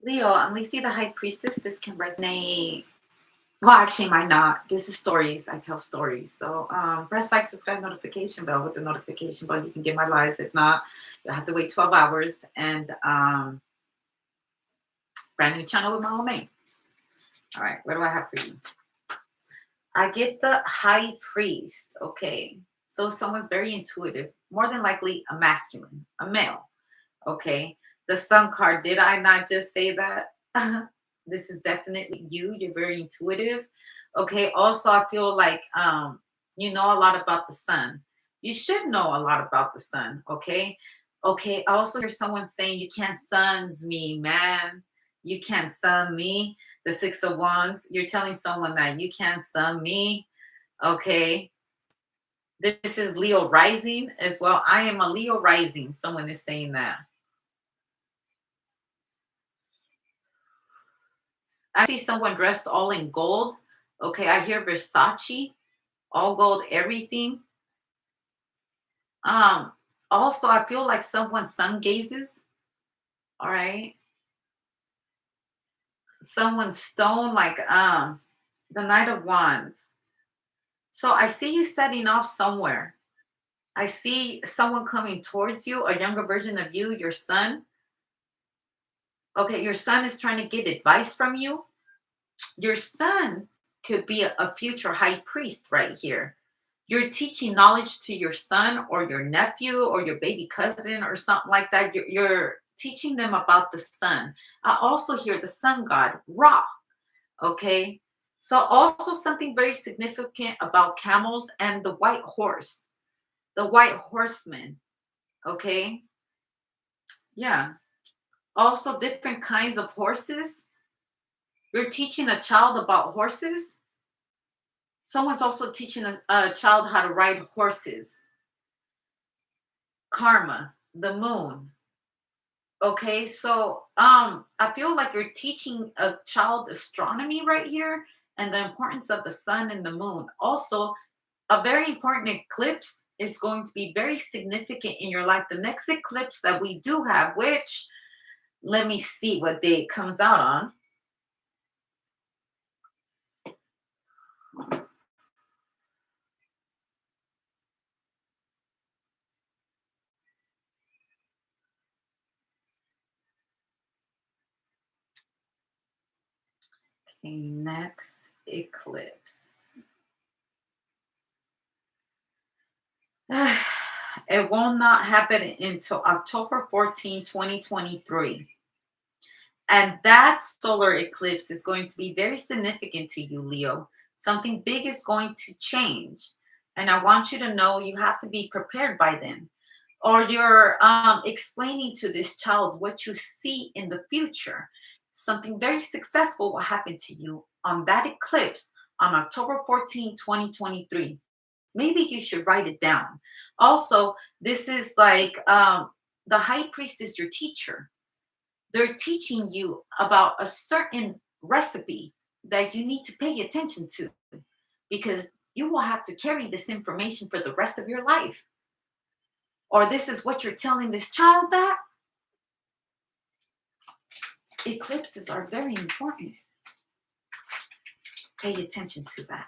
Leo, we see the high priestess. This can resonate. Well, actually, might not. This is stories. I tell stories. So, press like, subscribe, notification bell. With the notification bell, you can get my lives. If not, you'll have to wait 12 hours. And brand new channel with my own name. All right, what do I have for you? I get the high priest. Okay. So, someone's very intuitive, more than likely a masculine, a male. Okay. The sun card, did I not just say that? This is definitely you. You're very intuitive. Okay. Also, I feel like you know a lot about the sun. You should know a lot about the sun. Okay. Okay. I also hear someone saying you can't suns me, man. You can't sun me. The six of wands. You're telling someone that you can't sun me. Okay. This is Leo rising as well. I am a Leo rising. Someone is saying that. I see someone dressed all in gold. Okay, I hear Versace, all gold, everything. Um, Also, I feel like someone sun gazes. All right, someone stone like the Knight of Wands. So I see you setting off somewhere. I see someone coming towards you, a younger version of you, your son. Okay, your son is trying to get advice from you. Your son could be a future high priest right here. You're teaching knowledge to your son or your nephew or your baby cousin or something like that. You're teaching them about the sun. I also hear the sun god, Ra. Okay. So, also something very significant about camels and the white horse, the white horseman. Okay. Yeah. Also, different kinds of horses. You're teaching a child about horses. Someone's also teaching a child how to ride horses. Karma, the moon. Okay, so I feel like you're teaching a child astronomy right here and the importance of the sun and the moon. Also, a very important eclipse is going to be very significant in your life. The next eclipse that we do have, which let me see what day it comes out on. Okay, next eclipse. It will not happen until October 14, 2023. And that solar eclipse is going to be very significant to you, Leo. Something big is going to change. And I want you to know you have to be prepared by then. Or you're explaining to this child what you see in the future. Something very successful will happen to you on that eclipse on October 14, 2023. Maybe you should write it down. Also, this is like the high priest is your teacher. They're teaching you about a certain recipe that you need to pay attention to because you will have to carry this information for the rest of your life. Or this is what you're telling this child that eclipses are very important. Pay attention to that.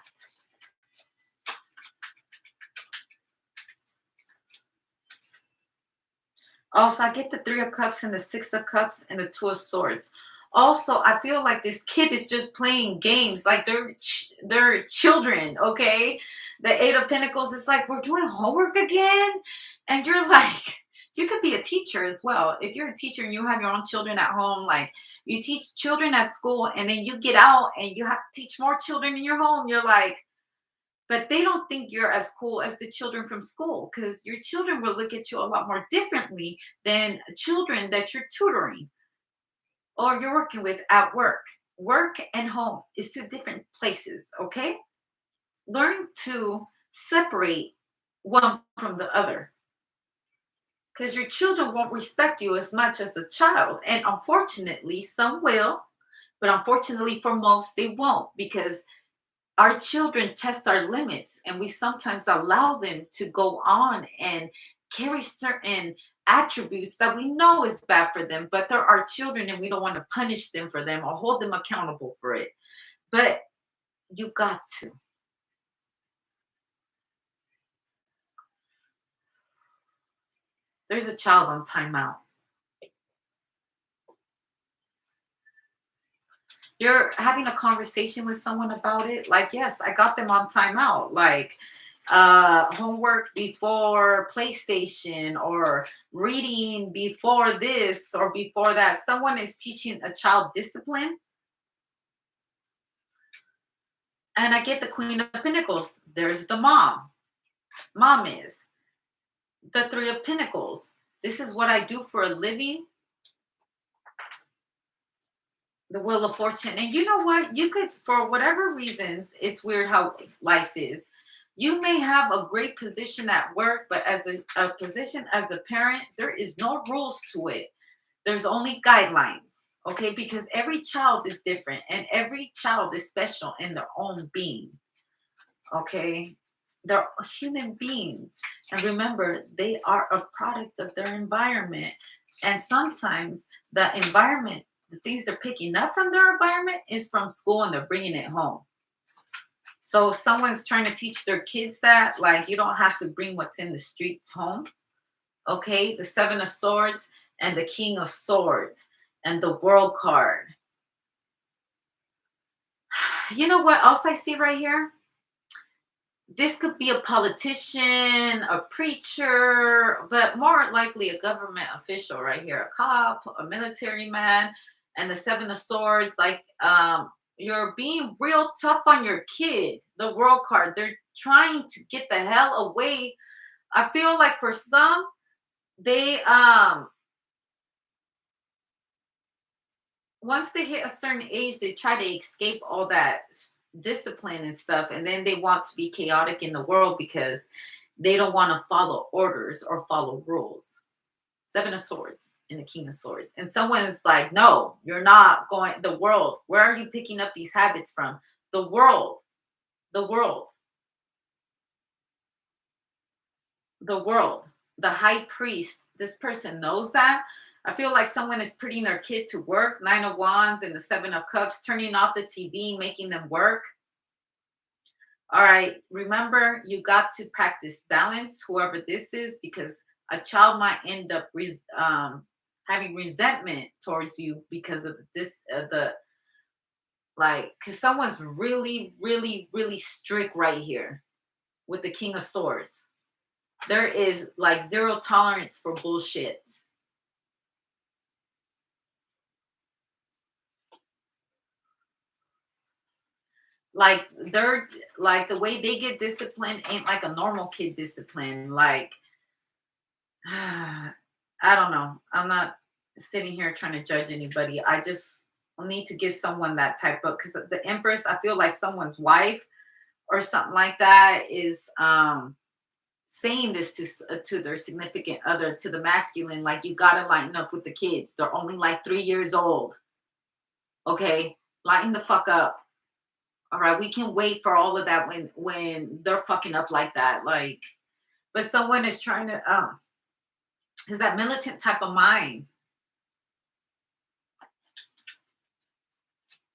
Also, I get the Three of Cups and the Six of Cups and the Two of Swords. Also, I feel like this kid is just playing games like they're children, okay? The Eight of Pentacles is like, we're doing homework again? And you're like, you could be a teacher as well. If you're a teacher and you have your own children at home, like you teach children at school and then you get out and you have to teach more children in your home, you're like, but they don't think you're as cool as the children from school because your children will look at you a lot more differently than children that you're tutoring or you're working with at work. Work and home is two different places, okay? Learn to separate one from the other because your children won't respect you as much as a child. And unfortunately, some will, but unfortunately for most, they won't because our children test our limits and we sometimes allow them to go on and carry certain attributes that we know is bad for them, but they're our children and we don't want to punish them for them or hold them accountable for it. But you got to. There's a child on timeout. You're having a conversation with someone about it. Like, yes, I got them on timeout. Like, homework before PlayStation or reading before this or before that. Someone is teaching a child discipline. And I get the Queen of Pentacles. There's the mom. Mom is the Three of Pentacles. This is what I do for a living. The Wheel of Fortune. And you know what? You could, for whatever reasons, it's weird how life is. You may have a great position at work, but as a position as a parent, there is no rules to it. There's only guidelines, okay? Because every child is different and every child is special in their own being, okay? They're human beings. And remember, they are a product of their environment. And sometimes the environment, the things they're picking up from their environment is from school and they're bringing it home. So if someone's trying to teach their kids that, like, you don't have to bring what's in the streets home. Okay, the Seven of Swords and the King of Swords and the World card. You know what else I see right here? This could be a politician, a preacher, but more likely a government official right here. A cop, a military man, and the Seven of Swords. Like, you're being real tough on your kid. The World card. They're trying to get the hell away. I feel like for some, they once they hit a certain age, they try to escape all that discipline and stuff, and then they want to be chaotic in the world because they don't want to follow orders or follow rules. Seven of Swords and the King of Swords, and someone's like, "No, you're not going." The world. Where are you picking up these habits from? The world. The world. The world. The high priest. This person knows that. I feel like someone is putting their kid to work. Nine of Wands and the Seven of Cups, turning off the TV, making them work. All right. Remember, you got to practice balance, whoever this is, because a child might end up having resentment towards you because of this, the like, because someone's really, really, really strict right here with the King of Swords. There is like zero tolerance for bullshit. Like they're like the way they get disciplined ain't like a normal kid discipline. Like I don't know. I'm not sitting here trying to judge anybody. I just need to give someone that type of, because the Empress, I feel like someone's wife or something like that is saying this to their significant other, to the masculine, like, you gotta lighten up with the kids. They're only like 3 years old. Okay, lighten the fuck up. All right, we can wait for all of that when they're fucking up like that. Like, but someone is trying to is that militant type of mind.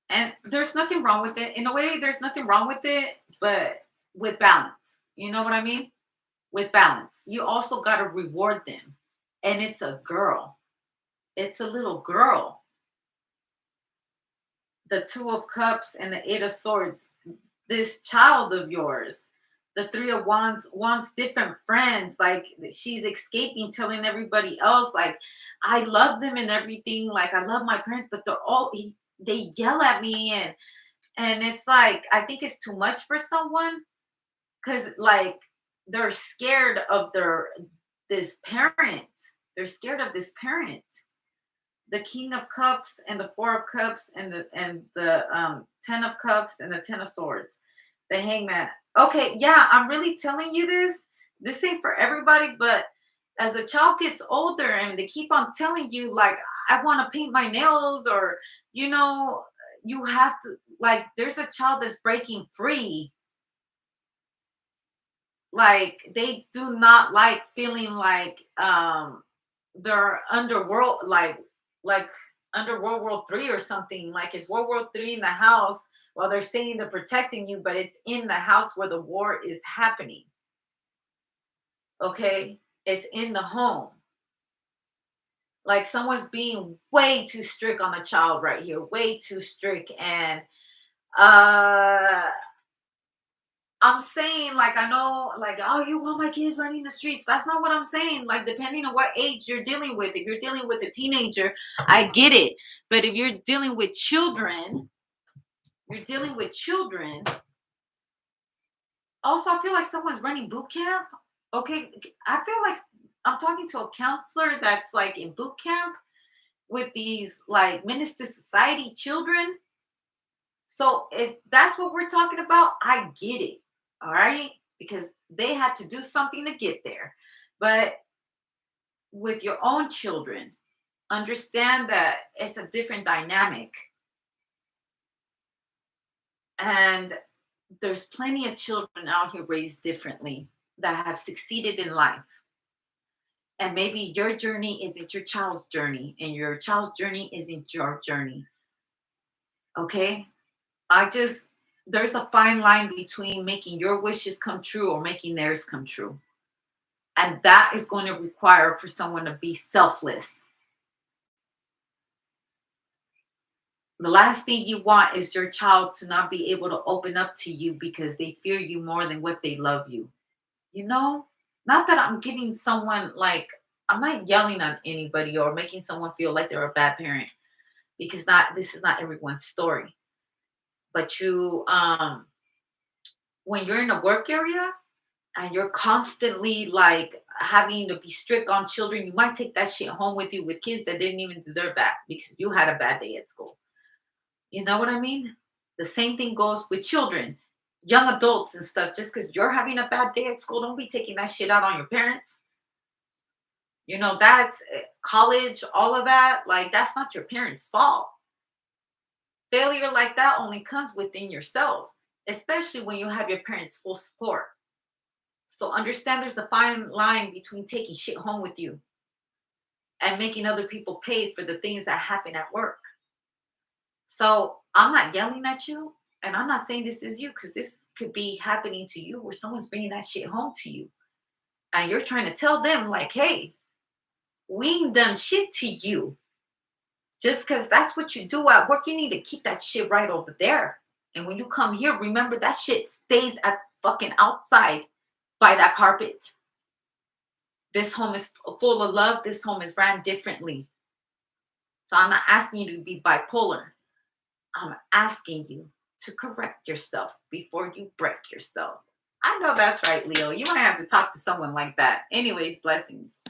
And there's nothing wrong with it. In a way, there's nothing wrong with it, but with balance. You know what I mean? With balance. You also got to reward them. And it's a girl. It's a little girl. The Two of Cups and the Eight of Swords. This child of yours. The Three of Wands wants different friends. Like, she's escaping, telling everybody else, like, I love them and everything. Like, I love my parents, but they yell at me, and it's like, I think it's too much for someone, because like they're scared of this parent. They're scared of this parent. The King of Cups and the Four of Cups and the 10 of Cups and the 10 of Swords. The Hangman. Okay, yeah, I'm really telling you this. This ain't for everybody, but as a child gets older and they keep on telling you, like, I want to paint my nails, or, you know, you have to, like, there's a child that's breaking free. Like, they do not like feeling like they're underworld, like under World War III or something. Like it's World War III in the house while they're saying they're protecting you, but it's in the house where the war is happening. Okay, it's in the home. Like someone's being way too strict on a child right here, way too strict. And uh I'm saying, like, I know, like, oh, you want my kids running the streets. That's not what I'm saying. Like, depending on what age you're dealing with, if you're dealing with a teenager, I get it. But if you're dealing with children, you're dealing with children. Also, I feel like someone's running boot camp. Okay. I feel like I'm talking to a counselor that's like in boot camp with these like Minister Society children. So if that's what we're talking about, I get it. All right. Because they had to do something to get there. But with your own children, understand that it's a different dynamic. And there's plenty of children out here raised differently that have succeeded in life. And maybe your journey isn't your child's journey, and your child's journey isn't your journey. Okay. There's a fine line between making your wishes come true or making theirs come true. And that is going to require for someone to be selfless. The last thing you want is your child to not be able to open up to you because they fear you more than what they love you. You know, not that I'm giving someone like, I'm not yelling on anybody or making someone feel like they're a bad parent, because not this is not everyone's story. But when you're in a work area and you're constantly like having to be strict on children, you might take that shit home with you with kids that didn't even deserve that because you had a bad day at school. You know what I mean? The same thing goes with children, young adults and stuff. Just because you're having a bad day at school, don't be taking that shit out on your parents. You know, that's college, all of that. Like, that's not your parents' fault. Failure like that only comes within yourself, especially when you have your parents' full support. So understand there's a fine line between taking shit home with you and making other people pay for the things that happen at work. So I'm not yelling at you, and I'm not saying this is you because this could be happening to you where someone's bringing that shit home to you. And you're trying to tell them, like, hey, we ain't done shit to you. Just because that's what you do at work, you need to keep that shit right over there. And when you come here, remember that shit stays at fucking outside by that carpet. This home is full of love. This home is ran differently. So I'm not asking you to be bipolar. I'm asking you to correct yourself before you break yourself. I know that's right, Leo. You might have to talk to someone like that. Anyways, blessings.